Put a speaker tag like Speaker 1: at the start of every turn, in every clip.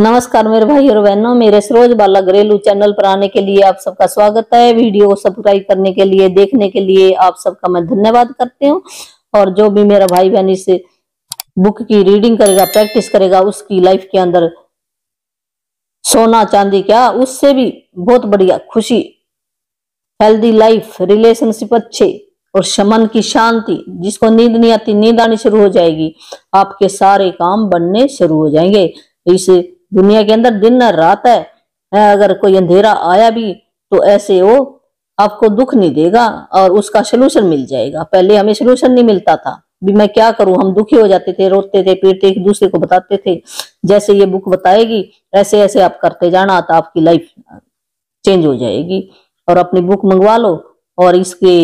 Speaker 1: नमस्कार मेरे भाई और बहनों, मेरे सरोज बाला घरेलू चैनल पर आने के लिए आप सबका स्वागत है। वीडियो को सब्सक्राइब करने के लिए, देखने के लिए आप सबका मैं धन्यवाद करती हूँ। और जो भी मेरा भाई बहन इस बुक की रीडिंग करेगा, प्रैक्टिस करेगा, उसकी लाइफ के अंदर सोना चांदी क्या, उससे भी बहुत बढ़िया खुशी, हेल्दी लाइफ, रिलेशनशिप अच्छे और मन की शांति। जिसको नींद नहीं आती, नींद आनी शुरू हो जाएगी। आपके सारे काम बनने शुरू हो जाएंगे। इस दुनिया के अंदर दिन न रात है, अगर कोई अंधेरा आया भी तो ऐसे वो आपको दुख नहीं देगा और उसका सलूशन मिल जाएगा। पहले हमें सलूशन नहीं मिलता था, भी मैं क्या करूं, हम दुखी हो जाते थे, रोते थे, पीटते, एक दूसरे को बताते थे। जैसे ये बुक बताएगी ऐसे ऐसे आप करते जाना तो आपकी लाइफ चेंज हो जाएगी। और अपनी बुक मंगवा लो और इसके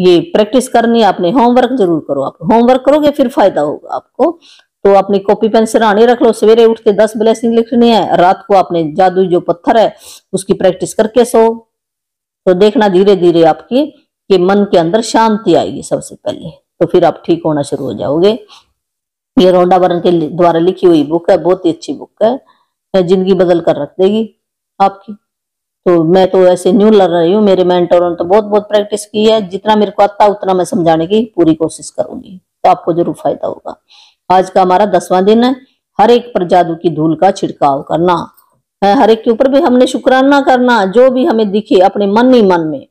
Speaker 1: ये प्रैक्टिस करनी है। आपने होमवर्क जरूर करो, आप होमवर्क करोगे फिर फायदा होगा आपको। तो अपनी कॉपी पेन सिरहानी रख लो, सवेरे उठ के 10 ब्लेसिंग लिखनी है, रात को आपने जादुई जो पत्थर है उसकी प्रैक्टिस करके सो। तो देखना धीरे धीरे आपकी के मन के अंदर शांति आएगी सबसे पहले, तो फिर आप ठीक होना शुरू हो जाओगे। ये रोंडा बरन के द्वारा लिखी हुई बुक है, बहुत ही अच्छी बुक है, जिंदगी बदल कर रख देगी आपकी। तो मैं तो ऐसे न्यू लर्नर रही हूँ, मेरे मेंटरों ने तो बहुत बहुत प्रैक्टिस की है। जितना मेरे को आता उतना मैं समझाने की पूरी कोशिश करूंगी, तो आपको जरूर फायदा होगा। आज का हमारा 10वां दिन है। हर एक पर जादू की धूल का छिड़काव करना है, हर एक के ऊपर भी हमने शुक्राना करना। जो भी हमें दिखे अपने मन ही मन में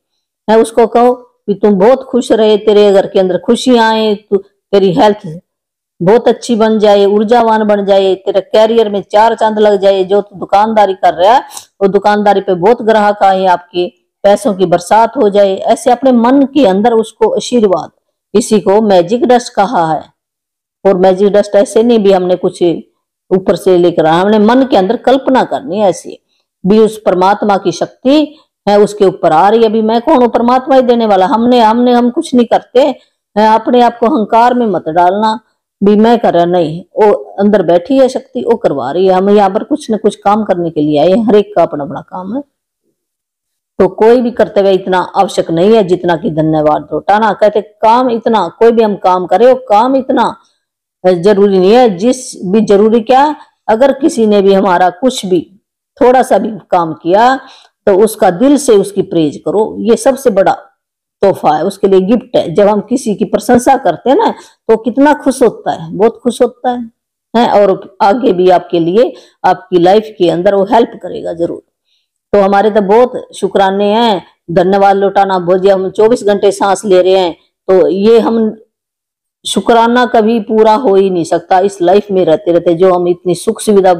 Speaker 1: है उसको कहो कि तुम बहुत खुश रहे, तेरे घर के अंदर खुशी आए, तेरी हेल्थ बहुत अच्छी बन जाए, ऊर्जावान बन जाए, तेरे कैरियर में 4 चांद लग जाए। जो तू दुकानदारी कर रहा है वो दुकानदारी पे बहुत ग्राहक आए, आपके पैसों की बरसात हो जाए। ऐसे अपने मन के अंदर उसको आशीर्वाद, इसी को मैजिक डस्ट कहा है। और मैजिक डस्ट ऐसे नहीं भी हमने कुछ ऊपर से लेकर, हमने मन के अंदर कल्पना करनी है ऐसी भी उस परमात्मा की शक्ति है उसके ऊपर आ रही है। अभी मैं कौन हूँ, परमात्मा ही देने वाला। हम कुछ नहीं करते। अपने आप को अहंकार में मत डालना भी मैं कर रहा, नहीं, वो अंदर बैठी है शक्ति, वो करवा रही है। हम यहाँ पर कुछ न कुछ काम करने के लिए आए, हर एक का अपना अपना काम है। तो कोई भी कर्तव्य इतना आवश्यक नहीं है जितना कि धन्यवाद लौटाना। कहते काम इतना, कोई भी हम काम करे वो काम इतना जरूरी नहीं है। जिस भी जरूरी क्या, अगर किसी ने भी हमारा कुछ भी थोड़ा सा भी काम किया तो उसका दिल से उसकी प्रेज करो। ये सबसे बड़ा तोहफा है, उसके लिए गिफ्ट है। जब हम किसी की प्रशंसा करते हैं ना तो कितना खुश होता है, बहुत खुश होता है और आगे भी आपके लिए आपकी लाइफ के अंदर वो हेल्प करेगा जरूर। तो हमारे तो बहुत शुक्राने हैं, धन्यवाद लौटाना बहुत। हम 24 घंटे सांस ले रहे हैं तो ये हम शुक्राना कभी पूरा हो ही नहीं सकता इस लाइफ में रहते रहते। जो हम इतनी सुख सुविधा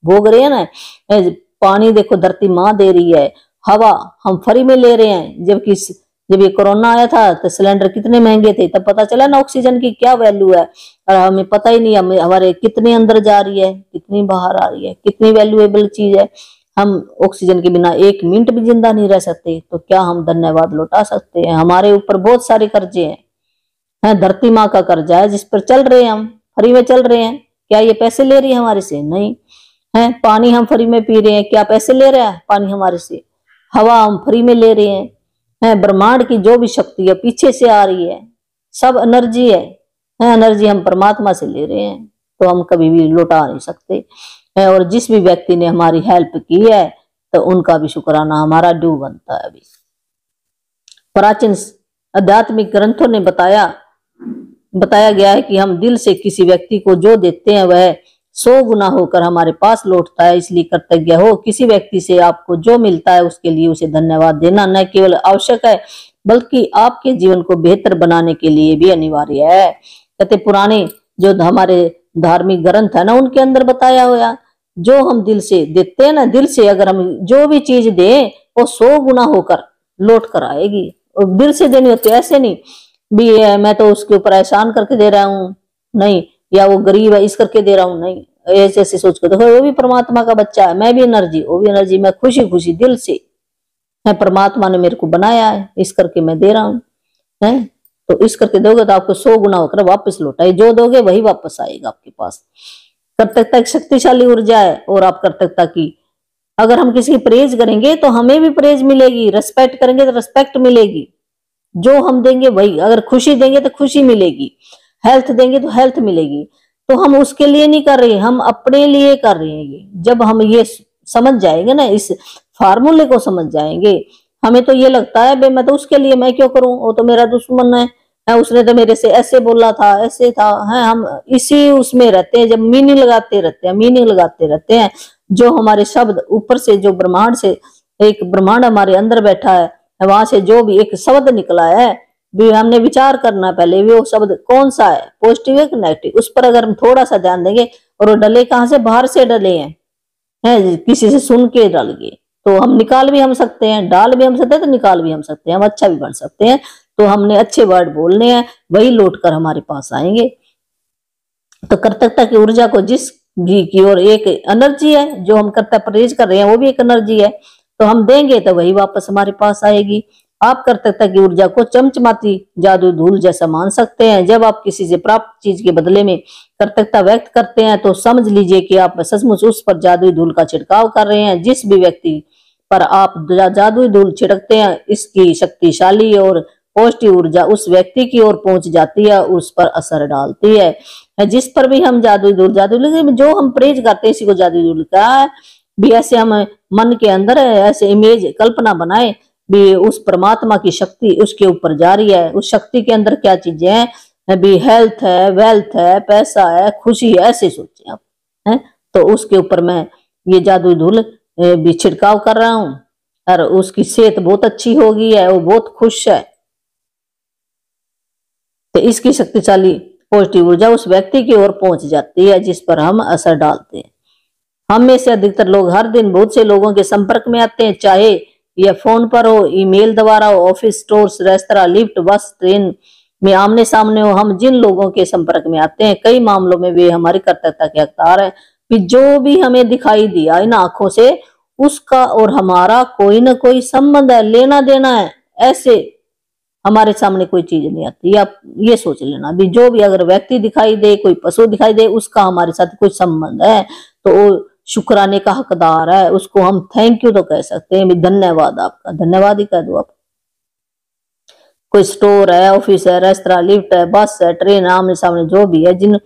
Speaker 1: भोग रहे हैं ना, पानी देखो धरती माँ दे रही है, हवा हम फ्री में ले रहे हैं। जब ये कोरोना आया था तो सिलेंडर कितने महंगे थे, तब पता चला ना ऑक्सीजन की क्या वैल्यू है। और हमें पता ही नहीं हमारे कितने अंदर जा रही है, कितनी बाहर आ रही है, कितनी वैल्यूएबल चीज है। हम ऑक्सीजन के बिना 1 मिनट भी जिंदा नहीं रह सकते, तो क्या हम धन्यवाद लौटा सकते हैं। हमारे ऊपर बहुत सारे कर्जे हैं, धरती माँ का कर्जा है जिस पर चल रहे हैं, हम फ्री में चल रहे हैं। क्या ये पैसे ले रही है हमारे से? नहीं है। पानी हम फ्री में पी रहे हैं, क्या पैसे ले रहा है पानी हमारे से? हवा हम फ्री में ले रहे हैं। ब्रह्मांड की जो भी शक्ति है पीछे से आ रही है, सब एनर्जी है, एनर्जी हम परमात्मा से ले रहे हैं, तो हम कभी भी लौटा नहीं सकते। और जिस भी व्यक्ति ने हमारी हेल्प की है तो उनका भी शुक्राना हमारा ड्यू बनता है। अभी प्राचीन आध्यात्मिक ग्रंथों ने बताया गया है कि हम दिल से किसी व्यक्ति को जो देते हैं वह 100 गुना होकर हमारे पास लौटता है। इसलिए कृतज्ञ हो। किसी व्यक्ति से आपको जो मिलता है उसके लिए उसे धन्यवाद देना न केवल आवश्यक है बल्कि आपके जीवन को बेहतर बनाने के लिए भी अनिवार्य है। कहते पुराने जो हमारे धार्मिक ग्रंथ है ना, उनके अंदर बताया हुआ, जो हम दिल से देते हैं ना, दिल से अगर हम जो भी चीज दें वो 100 गुना होकर लौट कर आएगी। और दिल से देनी होती है, ऐसे नहीं भी मैं तो उसके ऊपर एहसान करके दे रहा हूँ, नहीं, या वो गरीब है इस करके दे रहा हूँ, नहीं, ऐसे ऐसे सोच कर। देखो वो भी परमात्मा का बच्चा है, मैं भी एनर्जी, वो भी एनर्जी। मैं खुशी खुशी दिल से परमात्मा ने मेरे को बनाया है, इस करके मैं दे रहा हूँ। तो इस करके दोगे तो आपको 100 गुना होकर वापस लौटाए। जो दोगे वही वापस आएगा आपके पास। कर्तव्यता एक शक्तिशाली ऊर्जा है। और आप कर्तव्यता की अगर हम किसी की प्रेज करेंगे तो हमें भी प्रेज मिलेगी, रिस्पेक्ट करेंगे तो रिस्पेक्ट मिलेगी। जो हम देंगे वही, अगर खुशी देंगे तो खुशी मिलेगी, हेल्थ देंगे तो हेल्थ मिलेगी। तो हम उसके लिए नहीं कर रहे, हम अपने लिए कर रहे हैं। ये जब हम ये समझ जाएंगे ना, इस फार्मूले को समझ जाएंगे, हमें तो ये लगता है बे मैं तो उसके लिए, मैं क्यों करूं, वो तो मेरा दुश्मन है, उसने तो मेरे से ऐसे बोला था, ऐसे था, है। हम इसी उसमें रहते हैं, जब मीनिंग लगाते रहते हैं, मीनिंग लगाते रहते हैं। जो हमारे शब्द ऊपर से, जो ब्रह्मांड से, एक ब्रह्मांड हमारे अंदर बैठा है, वहां से जो भी एक शब्द निकला है, भी हमने विचार करना पहले भी वो शब्द कौन सा है, पॉजिटिव है कि नेगेटिव। उस पर अगर हम थोड़ा सा ध्यान देंगे, और वो डले कहाँ से, बाहर से डले हैं, किसी से सुन के डल गए, तो हम निकाल भी हम सकते हैं, डाल भी हम सकते हैं, तो निकाल भी हम सकते हैं, हम अच्छा भी बन सकते हैं। तो हमने अच्छे वर्ड बोलने हैं, वही लौट कर हमारे पास आएंगे। तो कृतज्ञता की ऊर्जा को जिस भी की ओर, एक एनर्जी है, जो हम कर्तव्य परहेज कर रहे हैं वो भी एक एनर्जी है, तो हम देंगे तो वही वापस हमारे पास आएगी। आप कृतज्ञता की ऊर्जा को चमचमाती जादू धूल जैसा मान सकते हैं। जब आप किसी से प्राप्त चीज के बदले में कृतज्ञता व्यक्त करते हैं, तो समझ लीजिए कि आप सचमुच उस पर जादुई धूल का छिड़काव कर रहे हैं। जिस भी व्यक्ति पर आप जादुई धूल छिड़कते हैं, इसकी शक्तिशाली और पॉजिटिव ऊर्जा उस व्यक्ति की ओर पहुंच जाती है, उस पर असर डालती है। जिस पर भी हम जादुई धूल, जो हम परहेज करते हैं, इसी को जादुई धूल कहा है। भी ऐसे हम मन के अंदर ऐसे इमेज कल्पना बनाए, भी उस परमात्मा की शक्ति उसके ऊपर जारी है। उस शक्ति के अंदर क्या चीजें हैं, भी हेल्थ है, वेल्थ है, पैसा है, खुशी है, ऐसे सोचे आप, है। तो उसके ऊपर मैं ये जादुई धूल भी छिड़काव कर रहा हूं, और उसकी सेहत बहुत अच्छी हो गई है, वो बहुत खुश है। तो इसकी शक्तिशाली पॉजिटिव ऊर्जा उस व्यक्ति की ओर पहुंच जाती है जिस पर हम असर डालते हैं। हम में से अधिकतर लोग हर दिन बहुत से लोगों के संपर्क में आते हैं, चाहे यह फोन पर हो, ईमेल द्वारा हो, ऑफिस, स्टोर्स, रेस्तरा, लिफ्ट, बस, ट्रेन में आमने सामने हो। हम जिन लोगों के संपर्क में आते हैं, कई मामलों में वे हमारी कर्तव्यता के हकदार है। कि जो भी हमें दिखाई दिया इन आंखों से, उसका और हमारा कोई ना कोई संबंध है, लेना देना है। ऐसे हमारे सामने कोई चीज नहीं आती, आप ये सोच लेना। भी जो भी अगर व्यक्ति दिखाई दे, कोई पशु दिखाई दे, उसका हमारे साथ कोई संबंध है, तो वो शुक्राने का हकदार है। उसको हम थैंक यू तो कह सकते हैं, भी धन्यवाद, आपका धन्यवाद ही कह दो आप। कोई स्टोर है, ऑफिस है, रेस्तरा, लिफ्ट है, बस है, ट्रेन, आमने सामने जो भी है, जिन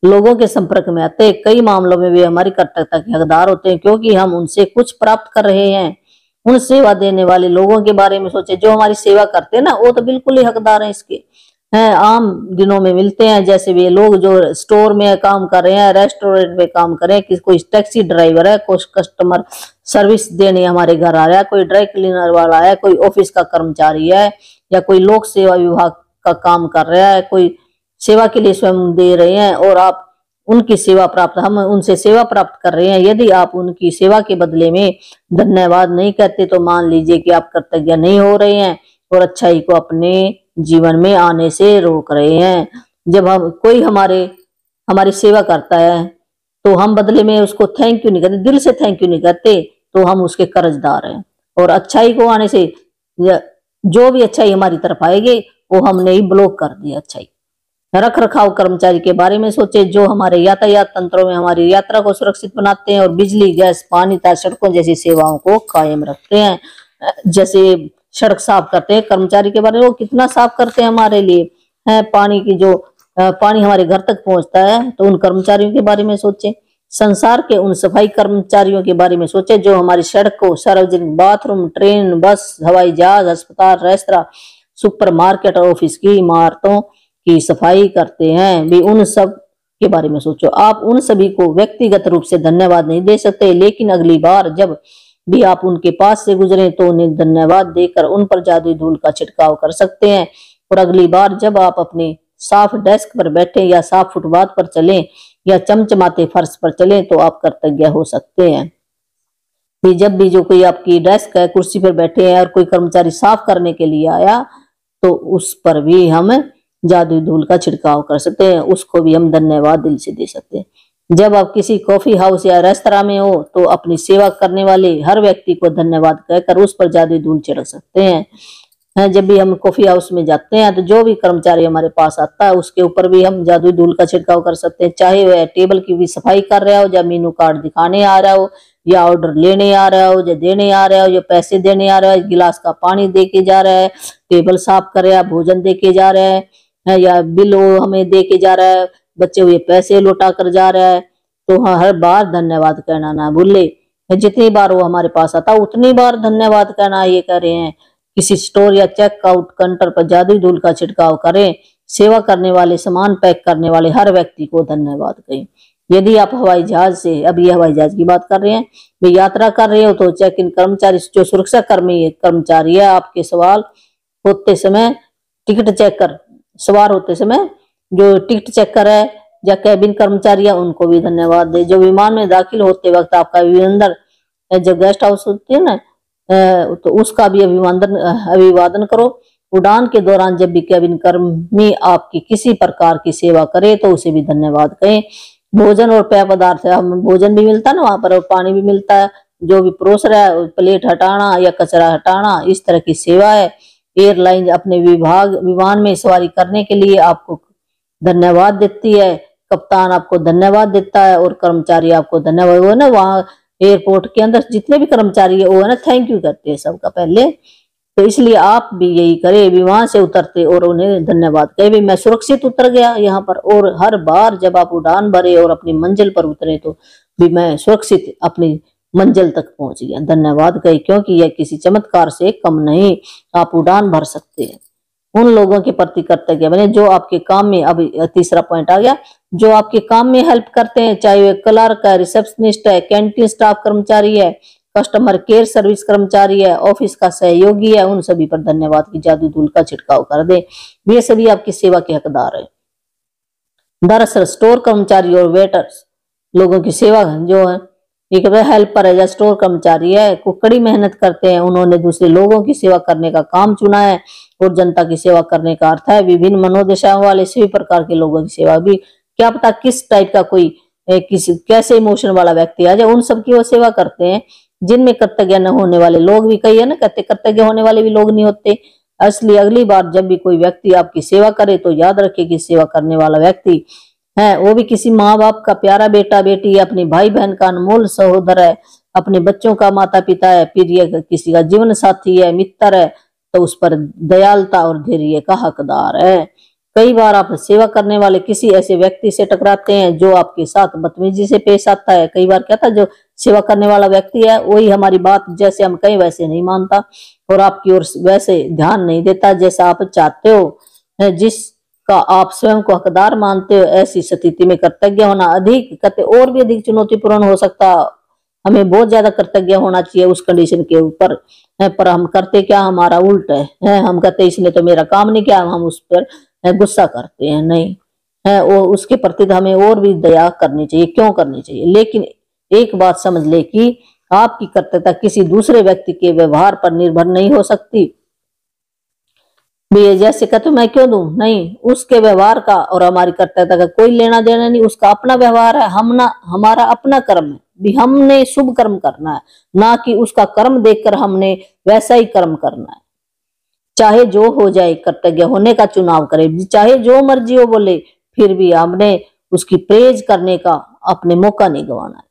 Speaker 1: लोगों के संपर्क में आते हैं, कई मामलों में वे हमारी कर्तव्यता के हकदार होते हैं, क्योंकि हम उनसे कुछ प्राप्त कर रहे हैं। उन सेवा देने वाले लोगों के बारे में सोचे, जो हमारी सेवा करते हैं ना, वो तो बिल्कुल ही हकदार हैं इसके, हैं। आम दिनों में मिलते हैं, जैसे वे लोग जो स्टोर में काम कर रहे हैं, रेस्टोरेंट में काम कर रहे हैं, कोई टैक्सी ड्राइवर है, कोई कस्टमर सर्विस देने हमारे घर आ रहा है, कोई ड्राई क्लीनर वाला है, कोई ऑफिस का कर्मचारी है, या कोई लोक सेवा विभाग का काम कर रहा है, कोई सेवा के लिए स्वयं दे रहे हैं, और आप उनकी सेवा प्राप्त, हम उनसे सेवा प्राप्त कर रहे हैं। यदि आप उनकी सेवा के बदले में धन्यवाद नहीं कहते, तो मान लीजिए कि आप कृतज्ञ नहीं हो रहे हैं, और अच्छाई को अपने जीवन में आने से रोक रहे हैं। जब हम कोई हमारी सेवा करता है, तो हम बदले में उसको थैंक यू नहीं कहते, दिल से थैंक यू नहीं कहते, तो हम उसके कर्जदार हैं। और अच्छाई को आने से, जो भी अच्छाई हमारी तरफ आएगी, वो हमने ही ब्लॉक कर दिया। अच्छाई रख रखाव कर्मचारी के बारे में सोचे, जो हमारे यातायात तंत्रों में हमारी यात्रा को सुरक्षित बनाते हैं, और बिजली, गैस, पानी तथा सड़कों जैसी सेवाओं को कायम रखते हैं। जैसे सड़क साफ करते हैं कर्मचारी के बारे में, वो कितना साफ करते हैं हमारे लिए, है। पानी की जो पानी हमारे घर तक पहुंचता है, तो उन कर्मचारियों के बारे में सोचे। संसार के उन सफाई कर्मचारियों के बारे में सोचे, जो हमारी सड़कों, सार्वजनिक बाथरूम, ट्रेन, बस, हवाई जहाज, अस्पताल, रेस्तरा, सुपर मार्केट और ऑफिस की इमारतों की सफाई करते हैं। भी उन सब के बारे में सोचो। आप उन सभी को व्यक्तिगत रूप से धन्यवाद नहीं दे सकते, लेकिन अगली बार जब भी आप उनके पास से गुजरे, तो उन्हें धन्यवाद देकर उन पर जादुई धूल का छिड़काव कर सकते हैं। और अगली बार जब आप अपने साफ डेस्क पर बैठे, या साफ फुटपाथ पर चलें, या चमचमाते फर्श पर चलें, तो आप कृतज्ञ हो सकते हैं। भी जब भी जो कोई आपकी डेस्क है, कुर्सी पर बैठे हैं, और कोई कर्मचारी साफ करने के लिए आया, तो उस पर भी हम जादुई धूल का छिड़काव कर सकते हैं, उसको भी हम धन्यवाद दिल से दे सकते हैं। जब आप किसी कॉफी हाउस या रेस्तरां में हो, तो अपनी सेवा करने वाले हर व्यक्ति को धन्यवाद कहकर उस पर जादुई धूल छिड़क सकते हैं। जब भी हम कॉफी हाउस में जाते हैं, तो जो भी कर्मचारी हमारे पास आता है, उसके ऊपर भी हम जादुई धूल का छिड़काव कर सकते हैं। चाहे वह टेबल की भी सफाई कर रहा हो, या मेनू कार्ड दिखाने आ रहा हो, या ऑर्डर लेने आ रहा हो, या देने आ रहा हो, या पैसे देने आ रहा है, गिलास का पानी दे के जा रहा है, टेबल साफ कर रहा है, भोजन दे के जा रहा है, या बिल वो हमें दे के जा रहा है, बचे हुए पैसे लौटा कर जा रहा है, तो हाँ, हर बार धन्यवाद कहना ना भूले। जितनी बार वो हमारे पास आता उतनी बार धन्यवाद कहना ये कह रहे हैं। किसी स्टोर या चेकआउट काउंटर पर जादुई धूल का छिड़काव करें। सेवा करने वाले, सामान पैक करने वाले हर व्यक्ति को धन्यवाद कहें। यदि आप हवाई जहाज से, अभी हवाई जहाज की बात कर रहे हैं, वे यात्रा कर रहे हो तो चेक इन कर्मचारी, जो सुरक्षा कर्मचारी है, आपके सवाल होते समय टिकट चेक कर, सवार होते समय जो टिकट चेकर है या कैबिन कर्मचारी है, उनको भी धन्यवाद दे। जो विमान में दाखिल होते वक्त आपका अभिनंदन, जब गेस्ट हाउस होती है ना, तो उसका भी अभिवादन करो। उड़ान के दौरान जब भी कैबिन कर्मी आपकी किसी प्रकार की सेवा करे तो उसे भी धन्यवाद कहें। भोजन और पेय पदार्थ, हम भोजन भी मिलता है ना वहां पर, और पानी भी मिलता है, जो भी परोस रहा है, प्लेट हटाना या कचरा हटाना, इस तरह की सेवा है। एयरलाइन अपने विमान में सवारी करने के लिए आपको धन्यवाद देती है, कप्तान आपको धन्यवाद देता है और कर्मचारी आपको धन्यवाद, वो ना वहाँ एयरपोर्ट के अंदर जितने भी कर्मचारी है वो है ना थैंक यू करते हैं सबका पहले। तो इसलिए आप भी यही करें, विमान से उतरते और उन्हें धन्यवाद कहे भी मैं सुरक्षित उतर गया यहाँ पर, और हर बार जब आप उड़ान भरे और अपनी मंजिल पर उतरे तो भी मैं सुरक्षित अपनी मंजिल तक पहुंच गया, धन्यवाद कहे, क्योंकि यह किसी चमत्कार से कम नहीं, आप उड़ान भर सकते हैं। उन लोगों के प्रति कर्तव्य बने जो आपके काम में, अब तीसरा पॉइंट आ गया, जो आपके काम में हेल्प करते हैं, चाहे वे क्लर्क है, रिसेप्शनिस्ट है, कैंटीन स्टाफ कर्मचारी है, कस्टमर केयर सर्विस कर्मचारी है, ऑफिस का सहयोगी है, उन सभी पर धन्यवाद की जादू धूल का छिड़काव कर दे, वे सभी आपकी सेवा के हकदार है। दरअसल स्टोर कर्मचारी और वेटर्स लोगों की सेवा जो है, एक हेल्पर है या स्टोर कर्मचारी है, को कड़ी मेहनत करते हैं, उन्होंने दूसरे लोगों की सेवा करने का काम चुना है, और जनता की सेवा करने का अर्थ है विभिन्न मनोदशाओं वाले सभी प्रकार के लोगों की सेवा भी। क्या पता किस टाइप का कोई किसी कैसे इमोशन वाला व्यक्ति आ जाए, उन सब की वो सेवा करते हैं। जिनमें कर्तव्य न होने वाले लोग भी, कई है ना कहते कर्तव्य होने वाले भी लोग नहीं होते। इसलिए अगली बार जब भी कोई व्यक्ति आपकी सेवा करे तो याद रखे कि सेवा करने वाला व्यक्ति है वो भी किसी माँ बाप का प्यारा बेटा बेटी है, अपने भाई बहन का अनमोल सहोदर है, अपने बच्चों का माता पिता है, प्रिय किसी का जीवन साथी है, मित्र है, तो उस पर दयालुता और धैर्य का हकदार है। कई बार आप सेवा करने वाले किसी ऐसे व्यक्ति से टकराते हैं जो आपके साथ बदतमीजी से पेश आता है। कई बार क्या था, जो सेवा करने वाला व्यक्ति है वही हमारी बात जैसे हम कहीं वैसे नहीं मानता और आपकी ओर वैसे ध्यान नहीं देता जैसा आप चाहते हो, जिसका आप स्वयं को हकदार मानते हो। ऐसी स्थिति में कर्तव्य होना अधिक कहते और भी अधिक चुनौतीपूर्ण हो सकता। हमें बहुत ज्यादा कर्तव्य होना चाहिए उस कंडीशन के ऊपर, पर हम करते क्या, हमारा उल्ट है। हम कहते इसने तो मेरा काम नहीं किया, हम उस पर गुस्सा करते हैं। नहीं है वो, उसके प्रति हमें और भी दया करनी चाहिए। क्यों करनी चाहिए? लेकिन एक बात समझ ले कि आपकी कर्तव्यता किसी दूसरे व्यक्ति के व्यवहार पर निर्भर नहीं हो सकती। जैसे कहते मैं क्यों दूं, नहीं, उसके व्यवहार का और हमारी कर्तव्यता का कोई लेना देना नहीं। उसका अपना व्यवहार है, हमारा अपना कर्म है भी, हमने शुभ कर्म करना है, ना कि उसका कर्म देखकर हमने वैसा ही कर्म करना है। चाहे जो हो जाए, कर्तव्य होने का चुनाव करे, चाहे जो मर्जी हो बोले, फिर भी हमने उसकी प्रेज करने का अपने मौका नहीं गंवाना है।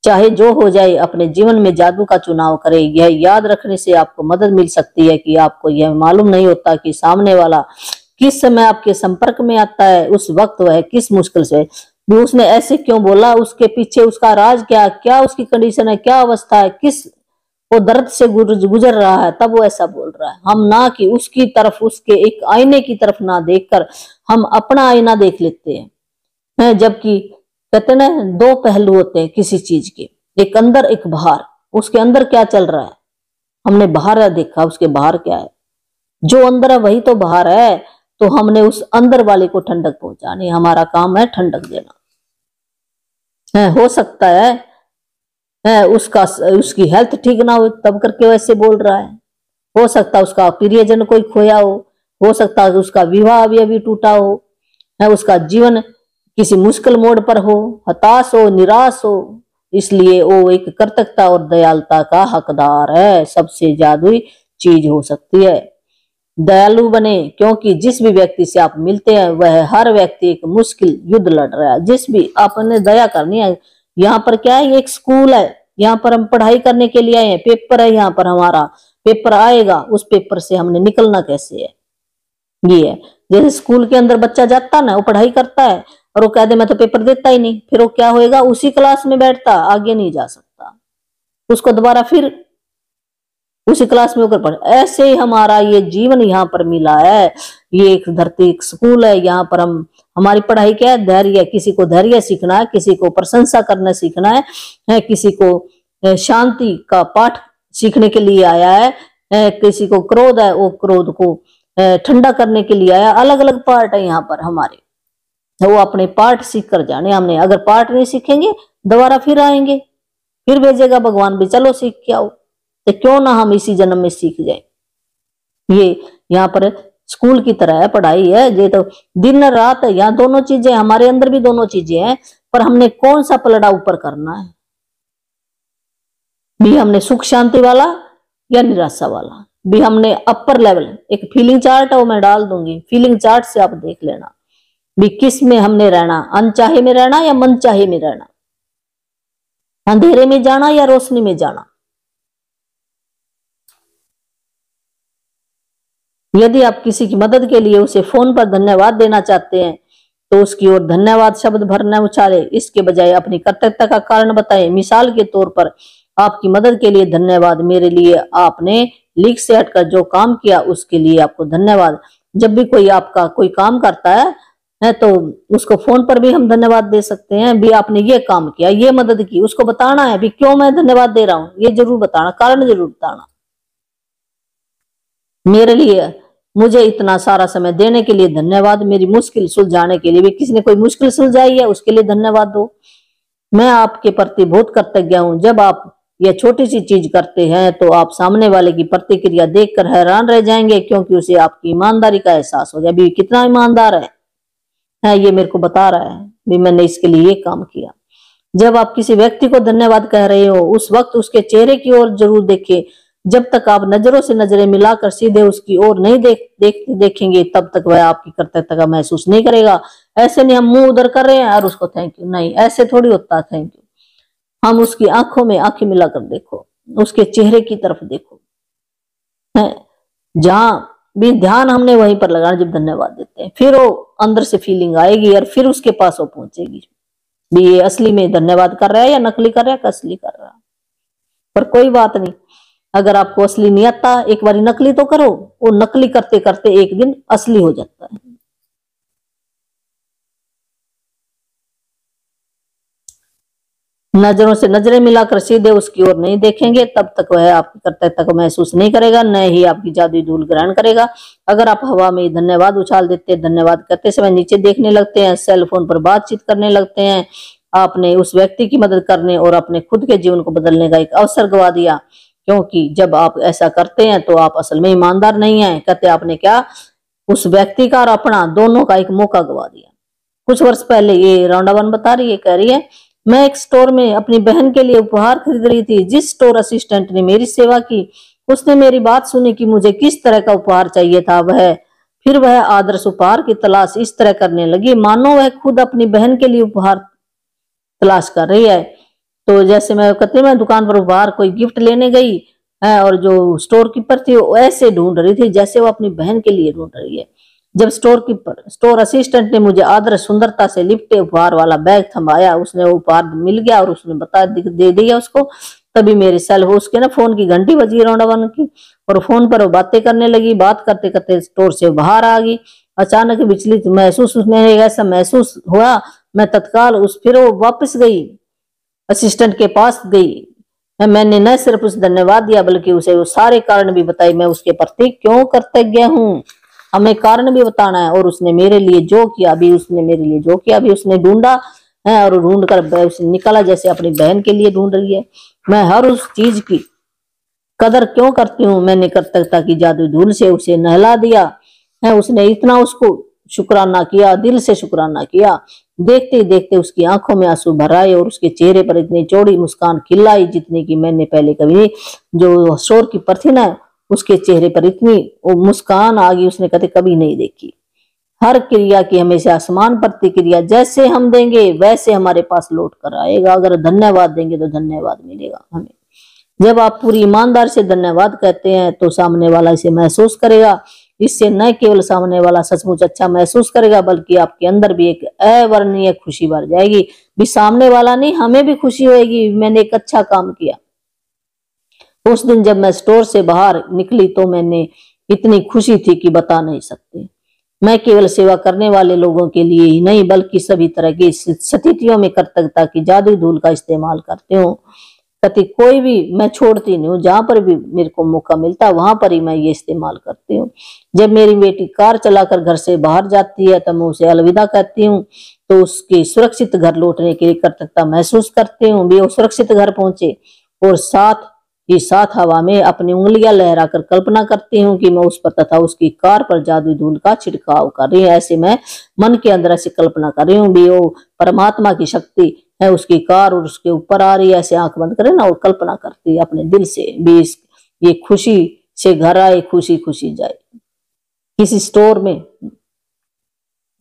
Speaker 1: चाहे जो हो जाए, अपने जीवन में जादू का चुनाव करे। यह याद रखने से आपको मदद मिल सकती है कि आपको यह मालूम नहीं होता कि सामने वाला किस समय आपके संपर्क में आता है, उस वक्त वह किस मुश्किल से भी उसने ऐसे क्यों बोला, उसके पीछे उसका राज क्या उसकी कंडीशन है, क्या अवस्था है, किस वो दर्द से गुजर रहा है, तब वो ऐसा बोल रहा है। हम ना कि उसकी तरफ, उसके एक आईने की तरफ ना देखकर हम अपना आईना देख लेते हैं। जबकि कहते ना दो पहलू होते हैं किसी चीज के, एक अंदर एक बाहर। उसके अंदर क्या चल रहा है, हमने बाहर देखा, उसके बाहर क्या है। जो अंदर है वही तो बाहर है, तो हमने उस अंदर वाले को ठंडक पहुंचानी, हमारा काम है ठंडक देना। हो सकता है उसकी हेल्थ ठीक ना हो तब करके वैसे बोल रहा है, हो सकता है उसका प्रियजन कोई खोया हो सकता है उसका विवाह अभी टूटा हो, उसका जीवन किसी मुश्किल मोड़ पर हो, हताश हो, निराश हो, इसलिए वो एक कर्तव्यता और दयालुता का हकदार है। सबसे जादुई चीज हो सकती है। दयालु बने, क्योंकि जिस भी व्यक्ति से आप मिलते हैं वह हर व्यक्ति एक मुश्किल युद्ध लड़ रहा है। जिस भी आपने दया करनी है। यहाँ पर क्या है, एक स्कूल है, यहाँ पर हम पढ़ाई करने के लिए आए हैं, पेपर है, यहाँ पर हमारा पेपर आएगा, उस पेपर से हमने निकलना कैसे है, ये है। जैसे स्कूल के अंदर बच्चा जाता ना, वो पढ़ाई करता है और वो कह दे मैं तो पेपर देता ही नहीं, फिर वो क्या होएगा, उसी क्लास में बैठता, आगे नहीं जा सकता, उसको दोबारा फिर उसी क्लास में होकर पढ़। ऐसे ही हमारा ये जीवन यहाँ पर मिला है, ये एक धरती एक स्कूल है। यहाँ पर हम हमारी पढ़ाई क्या है, धैर्य। किसी को धैर्य सीखना है, किसी को प्रशंसा करना सीखना है, किसी को शांति का पाठ सीखने के लिए आया है, किसी को क्रोध है, वो क्रोध को ठंडा करने के लिए आया। अलग अलग पार्ट है यहाँ पर हमारे, वो अपने पाठ सीख कर जाने। हमने अगर पाठ नहीं सीखेंगे दोबारा फिर आएंगे, फिर भेजेगा भगवान भी, चलो सीख के आओ। तो क्यों ना हम इसी जन्म में सीख जाए। ये यहाँ पर स्कूल की तरह है, पढ़ाई है, ये तो दिन रात है, यहाँ दोनों चीजें, हमारे अंदर भी दोनों चीजें हैं, पर हमने कौन सा पलड़ा ऊपर करना है भी, हमने सुख शांति वाला या निराशा वाला भी। हमने अपर लेवल एक फीलिंग चार्ट है, वो मैं डाल दूंगी, फीलिंग चार्ट से आप देख लेना भी किस में हमने रहना, अनचाहे में रहना या मन चाहे में रहना, अंधेरे में जाना या रोशनी में जाना। यदि आप किसी की मदद के लिए उसे फोन पर धन्यवाद देना चाहते हैं तो उसकी ओर धन्यवाद शब्द भर न उछाले, इसके बजाय अपनी कृतज्ञता का कारण बताएं। मिसाल के तौर पर, आपकी मदद के लिए धन्यवाद, मेरे लिए आपने लीक से हटकर जो काम किया उसके लिए आपको धन्यवाद। जब भी कोई आपका कोई काम करता है तो उसको फोन पर भी हम धन्यवाद दे सकते हैं भी, आपने ये काम किया, ये मदद की, उसको बताना है भी क्यों मैं धन्यवाद दे रहा हूं, ये जरूर बताना, कारण जरूर बताना। मेरे लिए मुझे इतना सारा समय देने के लिए धन्यवाद, मेरी मुश्किल सुलझाने के लिए भी, किसी ने कोई मुश्किल सुलझाई है उसके लिए धन्यवाद दो। मैं आपके प्रति बहुत कृतज्ञ हूं। जब आप यह छोटी सी चीज करते हैं तो आप सामने वाले की प्रतिक्रिया देखकर हैरान रह जाएंगे, क्योंकि उसे आपकी ईमानदारी का एहसास हो जाए भी, कितना ईमानदार है ये मेरे को बता रहा है भी मैंने इसके लिए ये काम किया। जब आप किसी व्यक्ति को धन्यवाद कह रहे हो उस वक्त उसके चेहरे की ओर जरूर देखें। जब तक आप नजरों से नजरें मिलाकर सीधे उसकी ओर नहीं देखेंगे तब तक वह आपकी कृतज्ञता का महसूस नहीं करेगा। ऐसे नहीं हम मुंह उधर कर रहे हैं और उसको थैंक यू, नहीं, ऐसे थोड़ी होता थैंक यू। हम उसकी आंखों में आंखें मिलाकर देखो, उसके चेहरे की तरफ देखो, जहां भी ध्यान हमने वहीं पर लगाना जब धन्यवाद देते हैं, फिर वो अंदर से फीलिंग आएगी और फिर उसके पास वो पहुंचेगी भी ये असली में धन्यवाद कर रहा है या नकली कर रहा है, असली कर रहा है। पर कोई बात नहीं, अगर आपको असली नहीं आता एक बार नकली तो करो, वो नकली करते करते एक दिन असली हो जाता है। नजरों से नजरें मिलाकर सीधे उसकी ओर नहीं देखेंगे तब तक वह आपकी कृतज्ञता को महसूस नहीं करेगा, न ही आपकी जादुई धूल ग्रहण करेगा। अगर आप हवा में धन्यवाद उछाल देते हैं, धन्यवाद करते समय नीचे देखने लगते हैं, सेल फोन पर बातचीत करने लगते हैं, आपने उस व्यक्ति की मदद करने और अपने खुद के जीवन को बदलने का एक अवसर गवा दिया। क्योंकि जब आप ऐसा करते हैं तो आप असल में ईमानदार नहीं है। कहते आपने क्या उस व्यक्ति का और अपना दोनों का एक मौका गवा दिया। कुछ वर्ष पहले ये राउंडावन बता रही है, कह रही है मैं एक स्टोर में अपनी बहन के लिए उपहार खरीद रही थी। जिस स्टोर असिस्टेंट ने मेरी सेवा की उसने मेरी बात सुनी कि मुझे किस तरह का उपहार चाहिए था। फिर वह आदर्श उपहार की तलाश इस तरह करने लगी मानो वह खुद अपनी बहन के लिए उपहार तलाश कर रही है। तो जैसे मैं कहती मैं दुकान पर उपहार कोई गिफ्ट लेने गई है और जो स्टोर कीपर थी वो ऐसे ढूंढ रही थी जैसे वो अपनी बहन के लिए ढूंढ रही है। जब स्टोर असिस्टेंट ने मुझे आदर सुंदरता से लिपटे उपहार वाला बैग थमाया, उसने वो उपहार मिल गया और उसने दे दिया उसको। तभी मेरे सेल उसके ना फोन की घंटी बजी राउंडावन की और फोन पर वो बातें करने लगी। बात करते करते स्टोर से बाहर आ गई। अचानक विचलित महसूस उसने ऐसा महसूस हुआ, मैं तत्काल फिर वो वापस गई असिस्टेंट के पास गई। मैंने न सिर्फ उसे धन्यवाद दिया बल्कि उसे वो सारे कारण भी बताए मैं उसके प्रति क्यों कृतज्ञ हूँ। हमें कारण भी बताना है। और उसने मेरे लिए जो किया अभी उसने ढूंढा है और ढूंढ कर उसने निकाला जैसे अपनी बहन के लिए ढूंढ रही है। मैं हर उस चीज की कदर क्यों करती हूँ। मैंने कृतज्ञता की जादू धूल से उसे नहला दिया है। उसने इतना उसको शुक्राना किया, दिल से शुक्राना किया। देखते ही देखते उसकी आंखों में आंसू भर आए और उसके चेहरे पर इतनी चौड़ी मुस्कान खिलाई जितनी कि मैंने पहले कभी जो स्टोर कीपर थी ना उसके चेहरे पर इतनी मुस्कान आ गई उसने कभी नहीं देखी। हर क्रिया की हमेशा समान प्रतिक्रिया जैसे हम देंगे वैसे हमारे पास लौट कर आएगा। अगर धन्यवाद देंगे तो धन्यवाद मिलेगा हमें। जब आप पूरी ईमानदार से धन्यवाद कहते हैं तो सामने वाला इसे महसूस करेगा इससे न केवल सामने वाला सचमुच अच्छा महसूस करेगा बल्कि आपके अंदर भी एक अवर्णनीय खुशी भर जाएगी। भी सामने वाला नहीं, हमें भी खुशी होगी, मैंने एक अच्छा काम किया। उस दिन जब मैं स्टोर से बाहर निकली तो मैंने इतनी खुशी थी कि बता नहीं सकते। मैं केवल सेवा करने वाले लोगों के लिए ही नहीं बल्कि सभी तरह की स्थितियों में कृतज्ञता की जादुई धूल का इस्तेमाल करती हूँ। कभी कोई भी मैं छोड़ती नहीं हूँ, जहां पर भी मेरे को मौका मिलता है वहां पर ही मैं ये इस्तेमाल करती हूँ। जब मेरी बेटी कार चलाकर घर से बाहर जाती है तो मैं उसे अलविदा कहती हूँ, तो उसके सुरक्षित घर लौटने के लिए कृतज्ञता महसूस करती हूँ। भी वो सुरक्षित घर पहुंचे और साथ ही साथ हवा में अपनी उंगलियां लहराकर कल्पना करती हूँ कि मैं उस पर तथा उसकी कार पर जादुई धूल का छिड़काव कर रही हूँ। ऐसे मैं मन के अंदर ऐसी कल्पना कर रही हूँ भी वो परमात्मा की शक्ति है, उसकी कार और उसके ऊपर आ रही है। ऐसे आंख बंद करे ना और कल्पना करती है अपने दिल से भी ये खुशी से घर आए, खुशी खुशी जाए। किसी स्टोर में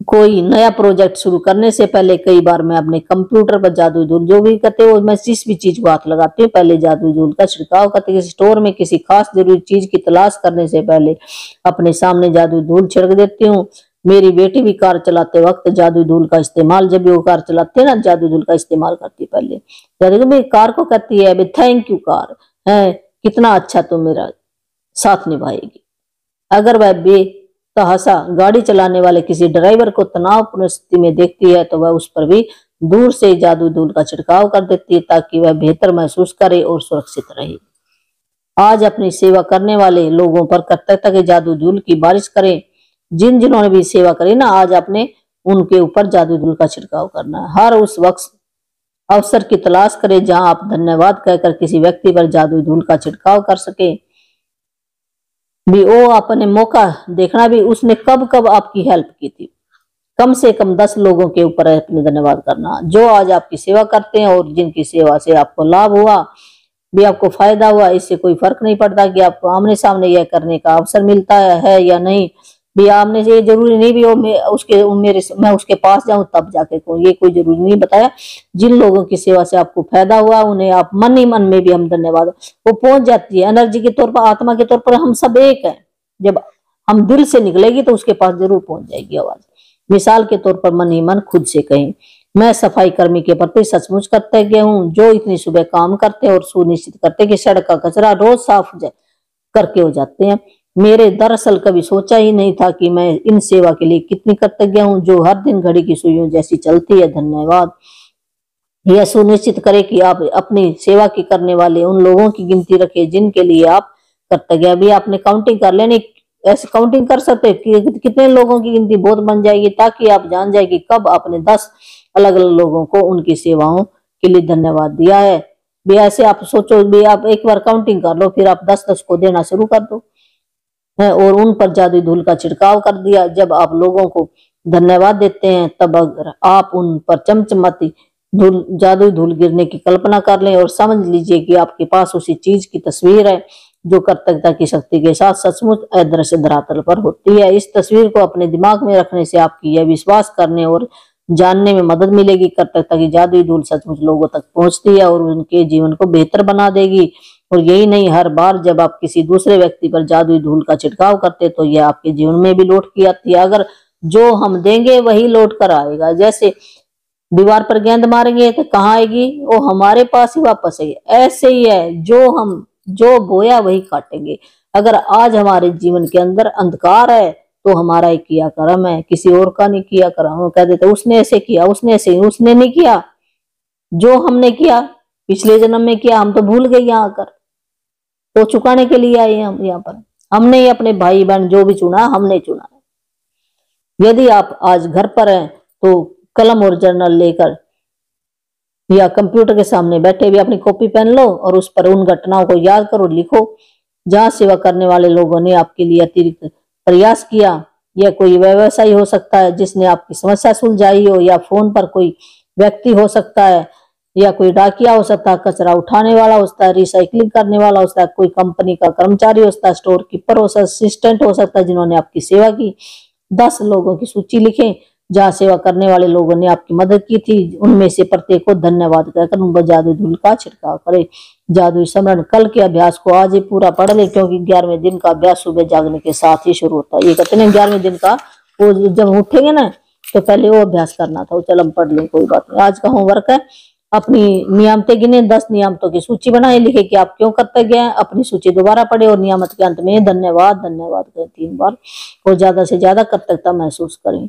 Speaker 1: कोई नया प्रोजेक्ट शुरू करने से पहले कई बार मैं अपने कंप्यूटर पर जादुई धूल जो भी करते हो, मैं जिस भी चीज को हाथ लगाती हूँ पहले जादुई धूल का छिड़काव करते। किसी स्टोर में किसी खास जरूरी चीज की तलाश करने से पहले अपने सामने जादुई धूल छिड़क देती हूँ। मेरी बेटी भी कार चलाते वक्त जादुई धूल का इस्तेमाल, जब भी वो कार चलाती है ना जादुई धूल का इस्तेमाल करती है। पहले जादुई कार को कहती है थैंक यू कार है, कितना अच्छा तुम मेरा साथ निभाएगी। अगर वह बेतहाशा गाड़ी चलाने वाले किसी ड्राइवर को तनावपूर्ण स्थिति में देखती है तो वह उस पर भी दूर से जादुई धूल का छिड़काव कर देती है ताकि वह बेहतर महसूस करे और सुरक्षित रहे। आज अपनी सेवा करने वाले लोगों पर कृतज्ञता के जादुई धूल की बारिश करें। जिन्होंने भी सेवा करी ना, आज आपने उनके ऊपर जादुई धूल का छिड़काव करना है। हर उस वक्त अवसर की तलाश करें जहां आप धन्यवाद कहकर किसी व्यक्ति पर जादुई धूल का छिड़काव कर सके। भी वो अपने मौका देखना भी उसने कब कब आपकी हेल्प की थी। कम से कम 10 लोगों के ऊपर अपने धन्यवाद करना जो आज आपकी सेवा करते हैं और जिनकी सेवा से आपको लाभ हुआ भी, आपको फायदा हुआ। इससे कोई फर्क नहीं पड़ता कि आपको आमने सामने यह करने का अवसर मिलता है या नहीं। भी आपने ये जरूरी नहीं भी मैं उसके पास जाऊं तब जाके कहूं, ये कोई जरूरी नहीं बताया। जिन लोगों की सेवा से आपको फायदा हुआ उन्हें आप मन ही मन में भी हम धन्यवाद, वो पहुंच जाती है एनर्जी के तौर पर, आत्मा के तौर पर हम सब एक हैं। जब हम दिल से निकलेगी तो उसके पास जरूर पहुंच जाएगी आवाज। मिसाल के तौर पर मन ही मन खुद से कहें, मैं सफाई कर्मी के प्रति सचमुच कृतज्ञ हूँ जो इतनी सुबह काम करते और सुनिश्चित करते कि सड़क का कचरा रोज साफ करके हो जाते हैं। मेरे दरअसल कभी सोचा ही नहीं था कि मैं इन सेवा के लिए कितनी कृतज्ञ हूँ जो हर दिन घड़ी की सुइयों जैसी चलती है। धन्यवाद। यह सुनिश्चित करें कि आप अपनी सेवा की करने वाले उन लोगों की गिनती रखें जिनके लिए आप कृतज्ञ। अभी आपने काउंटिंग कर लेनी, ऐसे काउंटिंग कर सकते कि कितने लोगों की गिनती बहुत बन जाएगी ताकि आप जान जाए कि कब आपने 10 अलग अलग लोगों को उनकी सेवाओं के लिए धन्यवाद दिया है। भी ऐसे आप सोचो भी, आप एक बार काउंटिंग कर लो फिर आप 10-10 को देना शुरू कर दो है और उन पर जादुई धूल का छिड़काव कर दिया। जब आप लोगों को धन्यवाद देते हैं तब अगर आप उन पर चमचमाती जादुई धूल गिरने की कल्पना कर लें और समझ लीजिए कि आपके पास उसी चीज की तस्वीर है जो कृतज्ञता की शक्ति के साथ सचमुच अदृश्य धरातल पर होती है। इस तस्वीर को अपने दिमाग में रखने से आपकी यह विश्वास करने और जानने में मदद मिलेगी कृतज्ञता की जादुई धूल सचमुच लोगों तक पहुंचती है और उनके जीवन को बेहतर बना देगी। और यही नहीं, हर बार जब आप किसी दूसरे व्यक्ति पर जादुई धूल का छिड़काव करते तो यह आपके जीवन में भी लौट के आती है। अगर जो हम देंगे वही लौट कर आएगा। जैसे दीवार पर गेंद मारेंगे तो कहाँ आएगी, वो हमारे पास ही वापस आएगी। ऐसे ही है, जो बोया वही काटेंगे। अगर आज हमारे जीवन के अंदर अंधकार है तो हमारा ही किया कर्म है, किसी और का नहीं किया कर्म। वो कह देते उसने ऐसे किया, उसने ऐसे, उसने नहीं किया। जो हमने किया पिछले जन्म में किया हम तो भूल गए, यहाँ आकर तो चुकाने के लिए आए हम यहाँ पर। हमने ही अपने भाई बहन जो भी चुना हमने चुना है। यदि आप आज घर पर हैं तो कलम और जर्नल लेकर या कंप्यूटर के सामने बैठे भी अपनी कॉपी पेन लो और उस पर उन घटनाओं को याद करो, लिखो जहां सेवा करने वाले लोगों ने आपके लिए अतिरिक्त प्रयास किया। यह कोई व्यवसायी हो सकता है जिसने आपकी समस्या सुलझाई हो, या फोन पर कोई व्यक्ति हो सकता है, या कोई डाकिया हो सकता है, कचरा उठाने वाला हो सकता है, रिसाइकलिंग करने वाला हो सकता है, कोई कंपनी का कर्मचारी हो सकता है, स्टोर कीपर हो सकता है, असिस्टेंट हो सकता है जिन्होंने आपकी सेवा की। 10 लोगों की सूची लिखें जहाँ सेवा करने वाले लोगों ने आपकी मदद की थी, उनमें से प्रत्येक को धन्यवाद कहकर उन पर जादुई धूल का छिड़काव करे। जादुई स्मरण कल के अभ्यास को आज ही पूरा पढ़ ले, क्योंकि 11वें दिन का अभ्यास सुबह जागने के साथ ही शुरू होता है। ये कहते हैं 11वें दिन का वो जब उठेंगे ना तो पहले वो अभ्यास करना था। चल हम पढ़ लें, कोई बात नहीं। आज का होमवर्क है, अपनी नियामतें गिने, 10 नियामतों की सूची बनाए, लिखे कि आप क्यों करते गए। अपनी सूची दोबारा पढ़े और नियामत के अंत में धन्यवाद धन्यवाद करें 3 बार और ज्यादा से ज्यादा कृतज्ञता महसूस करें।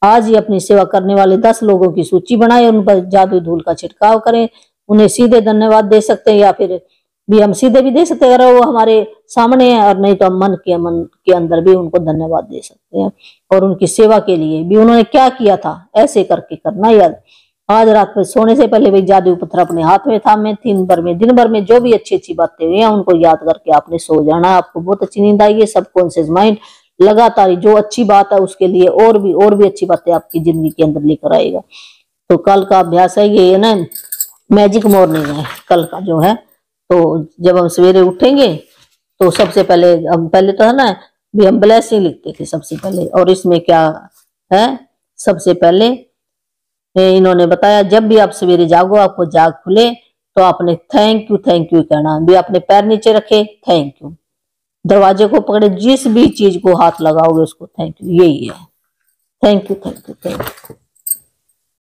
Speaker 1: आज ही अपनी सेवा करने वाले 10 लोगों की सूची बनाए, उन पर जादुई धूल का छिड़काव करें। उन्हें सीधे धन्यवाद दे सकते हैं या फिर भी हम सीधे भी दे सकते हैं अगर वो हमारे सामने है, और नहीं तो हम मन के अंदर भी उनको धन्यवाद दे सकते हैं। और उनकी सेवा के लिए भी उन्होंने क्या किया था ऐसे करके करना याद। आज रात में सोने से पहले भाई जादुई पत्थर अपने हाथ में थामे दिन भर में जो भी अच्छी अच्छी बातें हुई हैं उनको याद करके आपने सो जाना। आपको बहुत अच्छी नींद आएगी। सबकॉन्शियस माइंड लगातार जो अच्छी बात है उसके लिए और भी अच्छी बातें आपकी जिंदगी के अंदर लेकर आएगा। तो कल का अभ्यास है ये ना, मैजिक मॉर्निंग है कल का जो है। तो जब हम सवेरे उठेंगे तो सबसे पहले तो है ना भी हम ब्लेसिंग लिखते थे सबसे पहले, और इसमें क्या है सबसे पहले इन्होंने बताया जब भी आप सवेरे जागो आपको जाग खुले तो आपने थैंक यू कहना। भी अपने पैर नीचे रखे थैंक यू, दरवाजे को पकड़े, जिस भी चीज को हाथ लगाओगे उसको थैंक यू, यही है। Thank you.